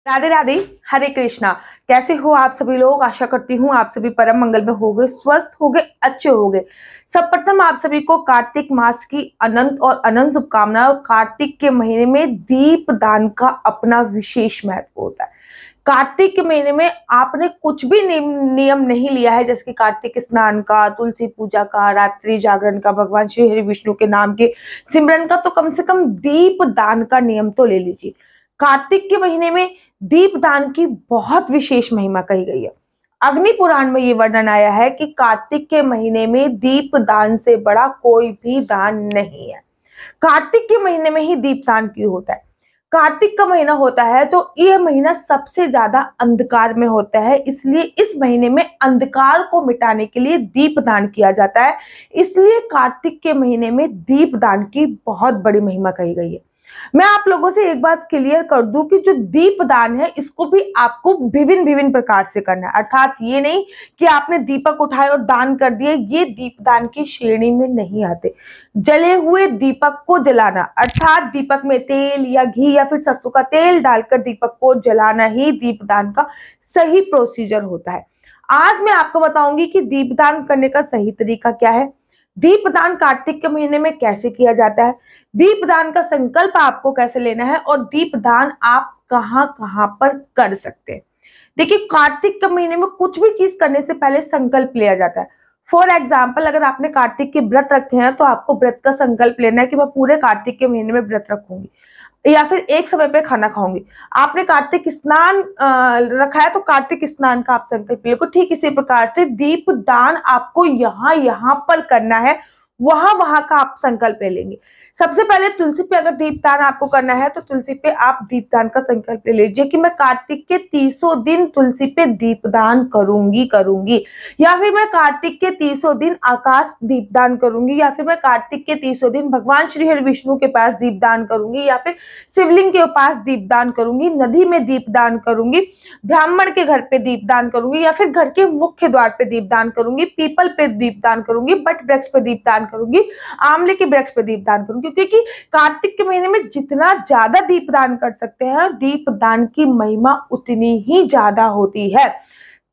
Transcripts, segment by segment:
राधे राधे। हरे कृष्णा। कैसे हो आप सभी लोग? आशा करती हूँ आप सभी परम मंगल में होंगे, स्वस्थ होंगे, अच्छे होंगे। सर्वप्रथम आप सभी को कार्तिक मास की अनंत और अनंत शुभकामनाएं। और कार्तिक के महीने में दीप दान का अपना विशेष महत्व होता है। कार्तिक के महीने में आपने कुछ भी नियम नहीं लिया है, जैसे कि कार्तिक स्नान का, तुलसी पूजा का, रात्रि जागरण का, भगवान श्री हरि विष्णु के नाम के सिमरन का, तो कम से कम दीप दान का नियम तो ले लीजिए। कार्तिक के महीने में दीपदान की बहुत विशेष महिमा कही गई है। अग्नि पुराण में ये वर्णन आया है कि कार्तिक के महीने में दीपदान से बड़ा कोई भी दान नहीं है। कार्तिक के महीने में ही दीपदान क्यों होता है? कार्तिक का महीना होता है तो यह महीना सबसे ज्यादा अंधकार में होता है, इसलिए इस महीने में अंधकार को मिटाने के लिए दीपदान किया जाता है। इसलिए कार्तिक के महीने में दीपदान की बहुत बड़ी महिमा कही गई है। मैं आप लोगों से एक बात क्लियर कर दूं कि जो दीपदान है इसको भी आपको विभिन्न विभिन्न प्रकार से करना है। अर्थात ये नहीं कि आपने दीपक उठाए और दान कर दिए, ये दीपदान की श्रेणी में नहीं आते। जले हुए दीपक को जलाना, अर्थात दीपक में तेल या घी या फिर सरसों का तेल डालकर दीपक को जलाना ही दीपदान का सही प्रोसीजर होता है। आज मैं आपको बताऊंगी कि दीपदान करने का सही तरीका क्या है, दीपदान कार्तिक के महीने में कैसे किया जाता है, दीपदान का संकल्प आपको कैसे लेना है और दीपदान आप कहां कहां पर कर सकते हैं। देखिए, कार्तिक के महीने में कुछ भी चीज करने से पहले संकल्प लिया जाता है। फॉर एग्जाम्पल, अगर आपने कार्तिक के व्रत रखे हैं तो आपको व्रत का संकल्प लेना है कि मैं पूरे कार्तिक के महीने में व्रत रखूंगी या फिर एक समय पे खाना खाऊंगी। आपने कार्तिक स्नान रखा है तो कार्तिक स्नान का आप संकल्प ले। ठीक इसी प्रकार से दीप दान आपको यहाँ यहाँ पर करना है, वहां वहां का आप संकल्प ले लेंगे। सबसे पहले तुलसी पे अगर दीपदान आपको करना है तो तुलसी पे आप दीपदान का संकल्प ले लीजिए कि मैं कार्तिक के 30 दिन तुलसी पे दीपदान करूंगी, या फिर मैं कार्तिक के 30 दिन आकाश दीपदान करूंगी, या फिर मैं कार्तिक के 30 दिन भगवान श्री हरि विष्णु के पास दीपदान करूंगी, या फिर शिवलिंग के पास दीपदान करूंगी, नदी में दीपदान करूंगी, ब्राह्मण के घर पे दीपदान करूंगी, या फिर घर के मुख्य द्वार पे दीपदान करूंगी, पीपल पे दीपदान करूंगी, बट वृक्ष पे दीपदान करूंगी, आंवले के वृक्ष पे दीपदान करूंगी। क्योंकि कार्तिक के महीने में जितना ज्यादा दीपदान कर सकते हैं, दीपदान की महिमा उतनी ही ज्यादा होती है।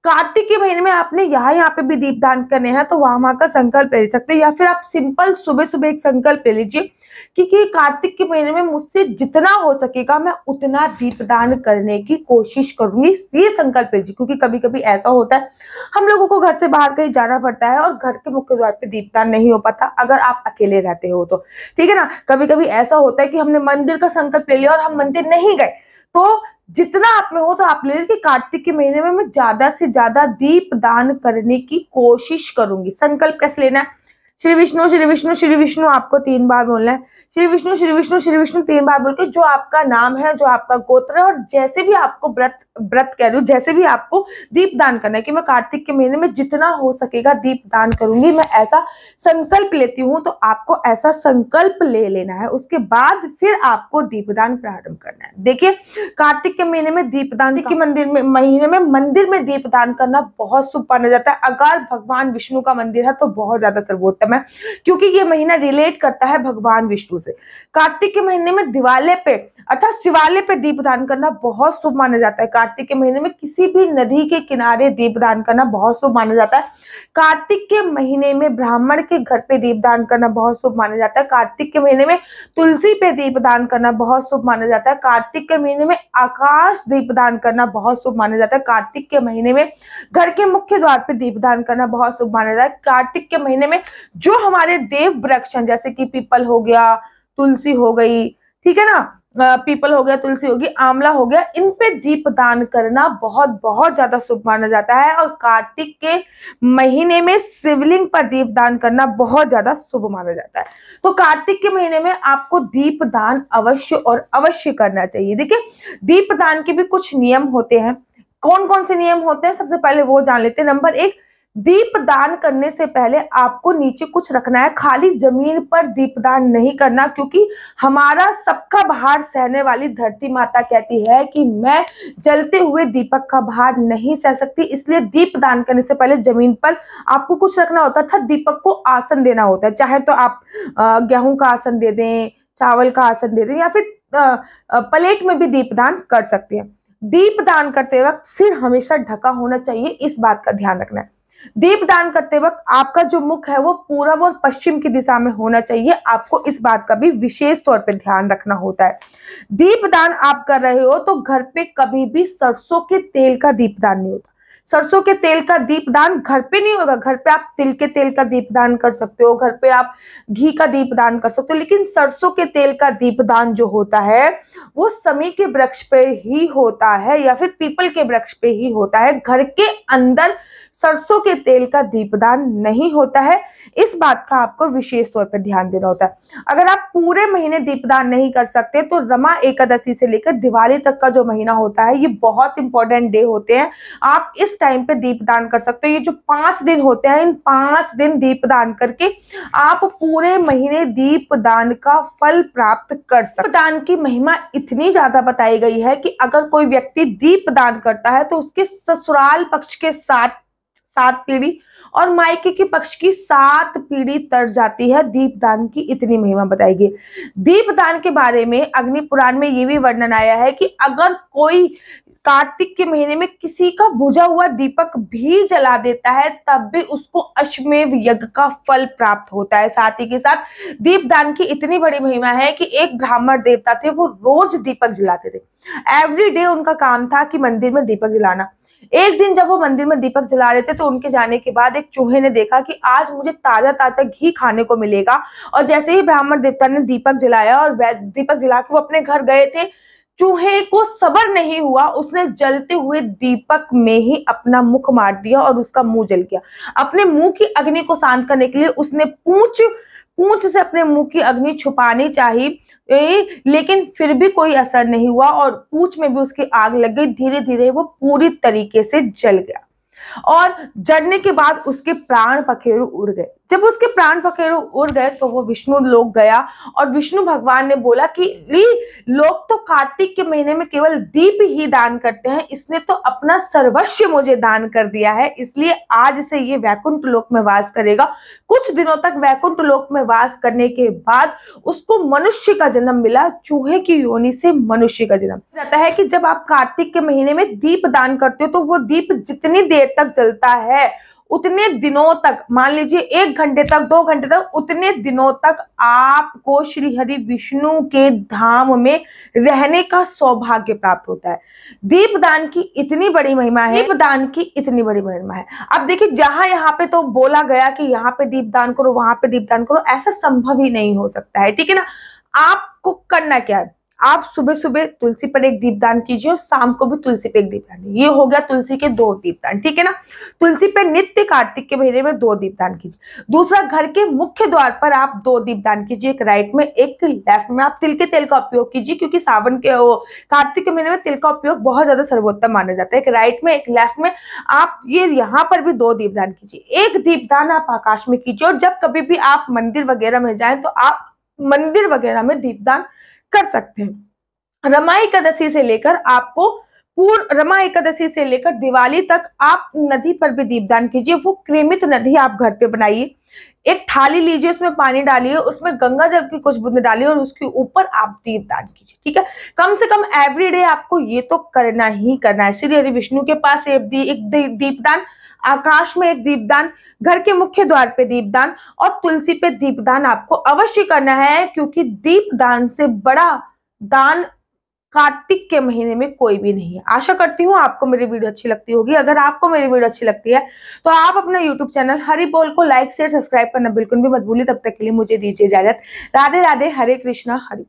कार्तिक के महीने में आपने यहाँ पे भी दीपदान करने हैं तो वहां का संकल्प ले सकते हैं, या फिर आप सिंपल सुबह सुबह एक संकल्प ले लीजिए क्योंकि कार्तिक के महीने में मुझसे जितना हो सकेगा मैं उतना दीपदान करने की कोशिश करूंगी। ये संकल्प लीजिए, क्योंकि कभी कभी ऐसा होता है हम लोगों को घर से बाहर कहीं जाना पड़ता है और घर के मुख्य द्वार पे दीपदान नहीं हो पाता, अगर आप अकेले रहते हो तो। ठीक है ना, कभी कभी ऐसा होता है कि हमने मंदिर का संकल्प ले लिया और हम मंदिर नहीं गए, तो जितना आप में हो तो आप ले लीजिए कि कार्तिक के महीने में मैं ज्यादा से ज्यादा दीप दान करने की कोशिश करूंगी। संकल्प कैसे लेना है? श्री विष्णु श्री विष्णु श्री विष्णु आपको 3 बार बोलना है। श्री विष्णु श्री विष्णु श्री विष्णु 3 बार बोल के जो आपका नाम है, जो आपका गोत्र है, और जैसे भी आपको व्रत कह रही हूँ, जैसे भी आपको दीप दान करना है कि मैं कार्तिक के महीने में जितना हो सकेगा दीप दान करूंगी, मैं ऐसा संकल्प लेती हूँ, तो आपको ऐसा संकल्प ले लेना है। उसके बाद फिर आपको दीपदान प्रारंभ करना है। देखिए, कार्तिक के महीने में दीपदान के महीने में मंदिर में दीपदान करना बहुत शुभ माना जाता है। अगर भगवान विष्णु का मंदिर है तो बहुत ज्यादा सर्वोत्तम है, क्योंकि ये महीना रिलेट करता है भगवान विष्णु से। कार्तिक के महीने में दिवाले पे अर्थात शिवालय पे दीपदान करना बहुत शुभ माना जाता है। कार्तिक के महीने में किसी भी नदी के किनारे दीपदान करना बहुत शुभ माना जाता है। कार्तिक के महीने में ब्राह्मण के घर पे दीपदान करना बहुत शुभ माना जाता है। कार्तिक के महीने में तुलसी पे दीपदान करना बहुत शुभ माना जाता है। कार्तिक के महीने में आकाश दीपदान करना बहुत शुभ माना जाता है। कार्तिक के महीने में घर के मुख्य द्वार पे दीपदान करना बहुत शुभ माना जाता है। कार्तिक के महीने में जो हमारे देव वृक्ष हैं, जैसे कि पीपल हो गया, तुलसी हो गई, ठीक है ना, पीपल हो गया, तुलसी होगी, आंवला हो गया, इन पे दीपदान करना बहुत बहुत ज्यादा शुभ माना जाता है। और कार्तिक के महीने में शिवलिंग पर दीपदान करना बहुत ज्यादा शुभ माना जाता है। तो कार्तिक के महीने में आपको दीपदान अवश्य और अवश्य करना चाहिए। देखिए, दीपदान के भी कुछ नियम होते हैं। कौन कौन से नियम होते हैं, सबसे पहले वो जान लेते हैं। नंबर 1, दीपदान करने से पहले आपको नीचे कुछ रखना है। खाली जमीन पर दीपदान नहीं करना, क्योंकि हमारा सबका भार सहने वाली धरती माता कहती है कि मैं जलते हुए दीपक का भार नहीं सह सकती, इसलिए दीपदान करने से पहले जमीन पर आपको कुछ रखना होता था। दीपक को आसन देना होता है, चाहे तो आप गेहूं का आसन दे दें, चावल का आसन दे दें, या फिर प्लेट में भी दीपदान कर सकते हैं। दीप दान करते वक्त सिर हमेशा ढका होना चाहिए, इस बात का ध्यान रखना है। दीप दान करते वक्त आपका जो मुख है वो पूरब और पश्चिम की दिशा में होना चाहिए, आपको इस बात का भी विशेष तौर पे ध्यान रखना होता है। दीप दान आप कर रहे हो तो घर पे कभी भी सरसों के तेल का दीपदान नहीं होता। सरसों के तेल का दीपदान घर पे नहीं होगा। घर पे आप तिल के तेल का दीपदान कर सकते हो, घर पे आप घी का दीपदान कर सकते हो, लेकिन सरसों के तेल का दीपदान जो होता है वो समी के वृक्ष पे ही होता है या फिर पीपल के वृक्ष पे ही होता है। घर के अंदर सरसों के तेल का दीपदान नहीं होता है, इस बात का आपको विशेष तौर पर ध्यान देना होता है। अगर आप पूरे महीने दीपदान नहीं कर सकते तो रमा एकादशी से लेकर दिवाली तक का जो महीना होता है ये बहुत इंपॉर्टेंट डे होते हैं, आप इस टाइम पे दीपदान कर सकते हो। ये जो 5 दिन होते हैं, इन 5 दिन दीपदान करके आप पूरे महीने दीपदान का फल प्राप्त कर सकते। दीपदान की महिमा इतनी ज्यादा बताई गई है कि अगर कोई व्यक्ति दीपदान करता है तो उसके ससुराल पक्ष के 7 पीढ़ी और मायके के पक्ष की 7 पीढ़ी तर जाती है। दीपदान की इतनी महिमा बताई गई। दीपदान के बारे में अग्नि पुराण में ये भी वर्णन आया है कि अगर कोई कार्तिक के महीने में किसी का बुझा हुआ दीपक भी जला देता है तब भी उसको अश्वमेध यज्ञ का फल प्राप्त होता है। साथ ही के साथ दीपदान की इतनी बड़ी महिमा है कि एक ब्राह्मण देवता थे, वो रोज दीपक जलाते थे। एवरी डे उनका काम था कि मंदिर में दीपक जलाना। एक दिन जब वो मंदिर में दीपक जला रहे थे तो उनके जाने के बाद एक चूहे ने देखा कि आज मुझे ताजा ताजा घी खाने को मिलेगा, और जैसे ही ब्राह्मण देवता ने दीपक जलाया और दीपक जला के वो अपने घर गए थे, चूहे को सब्र नहीं हुआ, उसने जलते हुए दीपक में ही अपना मुख मार दिया और उसका मुंह जल गया। अपने मुंह की अग्नि को शांत करने के लिए उसने पूंछ से अपने मुंह की अग्नि छुपानी चाहिए, लेकिन फिर भी कोई असर नहीं हुआ और पूंछ में भी उसकी आग लग गई। धीरे धीरे वो पूरी तरीके से जल गया और जलने के बाद उसके प्राण पखेरु उड़ गए। जब उसके प्राण पखेरु उड़ गए तो वो विष्णु लोक गया और विष्णु भगवान ने बोला कि लोग तो कार्तिक के महीने में केवल दीप ही दान करते हैं, इसने तो अपना सर्वस्व मुझे दान कर दिया है, इसलिए आज से ये वैकुंठ लोक में वास करेगा। कुछ दिनों तक वैकुंठ लोक में वास करने के बाद उसको मनुष्य का जन्म मिला। चूहे की योनि से मनुष्य का जन्म जाता है कि जब आप कार्तिक के महीने में दीप दान करते हो तो वो दीप जितनी देर तक जलता है उतने दिनों तक, मान लीजिए 1 घंटे तक, 2 घंटे तक, उतने दिनों तक आपको श्री हरि विष्णु के धाम में रहने का सौभाग्य प्राप्त होता है। दीपदान की इतनी बड़ी महिमा है, दीपदान की इतनी बड़ी महिमा है। अब देखिए, जहां यहाँ पे तो बोला गया कि यहाँ पे दीपदान करो, वहां पे दीपदान करो, ऐसा संभव ही नहीं हो सकता है, ठीक है ना। आपको करना क्या है, आप सुबह सुबह तुलसी पर एक दीपदान कीजिए और शाम को भी तुलसी पे एक दीपदान। ये हो गया तुलसी के 2 दीपदान, ठीक है ना। तुलसी पे नित्य कार्तिक के महीने में 2 दीपदान कीजिए। दूसरा, घर के मुख्य द्वार पर आप 2 दीपदान कीजिए, एक राइट में एक लेफ्ट में। आप तिल के तेल का उपयोग कीजिए क्योंकि सावन के कार्तिक के महीने में तिल का उपयोग बहुत ज्यादा सर्वोत्तम माना जाता है। एक राइट में एक लेफ्ट में, आप ये यहाँ पर भी 2 दीपदान कीजिए। एक दीपदान आप आकाश में कीजिए और जब कभी भी आप मंदिर वगैरह में जाए तो आप मंदिर वगैरह में दीपदान कर सकते हैं। रमा एकादशी से लेकर आपको रमा एकादशी से लेकर दिवाली तक आप नदी पर भी दीपदान कीजिए। वो कृमित नदी आप घर पे बनाइए, एक थाली लीजिए, उसमें पानी डालिए, उसमें गंगा जल की कुछ बूंदें डालिए और उसके ऊपर आप दीपदान कीजिए, ठीक है। कम से कम एवरीडे आपको ये तो करना ही करना है। श्री हरि विष्णु के पास एक दीपदान, आकाश में एक दीपदान, घर के मुख्य द्वार पे दीपदान और तुलसी पे दीपदान आपको अवश्य करना है, क्योंकि दीपदान से बड़ा दान कार्तिक के महीने में कोई भी नहीं है। आशा करती हूँ आपको मेरी वीडियो अच्छी लगती होगी। अगर आपको मेरी वीडियो अच्छी लगती है तो आप अपना यूट्यूब चैनल हरि बोल को लाइक शेयर सब्सक्राइब करना बिल्कुल भी मत भूलिए। तब तक के लिए मुझे दीजिए इजाजत। राधे राधे, हरे कृष्णा, हरि बोल।